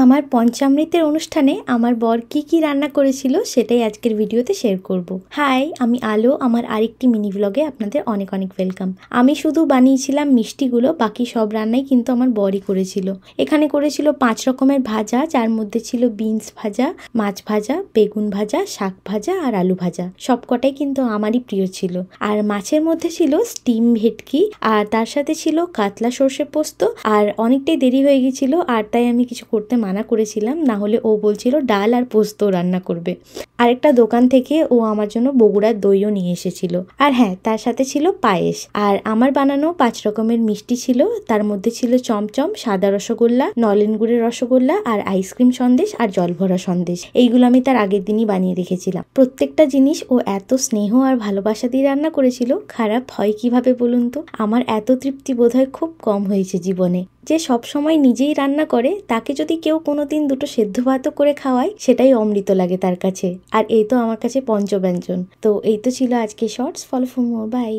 আমার পঞ্চামৃতের অনুষ্ঠানে আমার বর কি রান্না করেছিল সেটাই আজকের ভিডিওতে শেয়ার করব। হাই, আমি আলো। আমার আরেকটি মিনি ব্লগে আপনাদের অনেক অনেক ওয়েলকাম। আমি শুধু বানিয়েছিলাম মিষ্টিগুলো, বাকি সব রান্নাই কিন্তু আমার বরই করেছিল। এখানে করেছিল 5 রকমের ভাজা, যার মধ্যে ছিল বিনস ভাজা, মাছ ভাজা, বেগুন ভাজা, শাক ভাজা আর আলু ভাজা। সবকটাই কিন্তু আমারই প্রিয় ছিল। আর মাছের মধ্যে ছিল স্টিম ভেটকি, আর তার সাথে ছিল কাতলা সর্ষে পোস্ত। আর অনেকটাই দেরি হয়ে গেছিল, আর তাই আমি কিছু করতে মানা করেছিলাম, না হলে ও বলছিল ডাল আর পোস্ত রান্না করবে। আরেকটা দোকান থেকে ও আমার জন্য বগুড়ার দইও নিয়ে এসেছিল। আর হ্যাঁ, তার সাথে ছিল পায়েস। আর আমার বানানো 5 রকমের মিষ্টি ছিল, তার মধ্যে ছিল চমচম, সাদা রসগোল্লা, নলেন গুড়ের রসগোল্লা, আর আইসক্রিম সন্দেশ আর জলভরা সন্দেশ। এইগুলো আমি তার আগের দিনই বানিয়ে রেখেছিলাম। প্রত্যেকটা জিনিস ও এত স্নেহ আর ভালোবাসা দিয়ে রান্না করেছিল, খারাপ হয় কিভাবে বলুন তো? আমার এত তৃপ্তি বোধহয় খুব কম হয়েছে জীবনে। যে সব সময় নিজেই রান্না করে, তাকে যদি কেউ কোনোদিন দুটো সেদ্ধ ভাতও করে খাওয়ায়, সেটাই অমৃত লাগে তার কাছে। আর এই তো আমার কাছে পঞ্চব্যঞ্জন। তো এই তো ছিল আজকে shorts. Follow for more, by.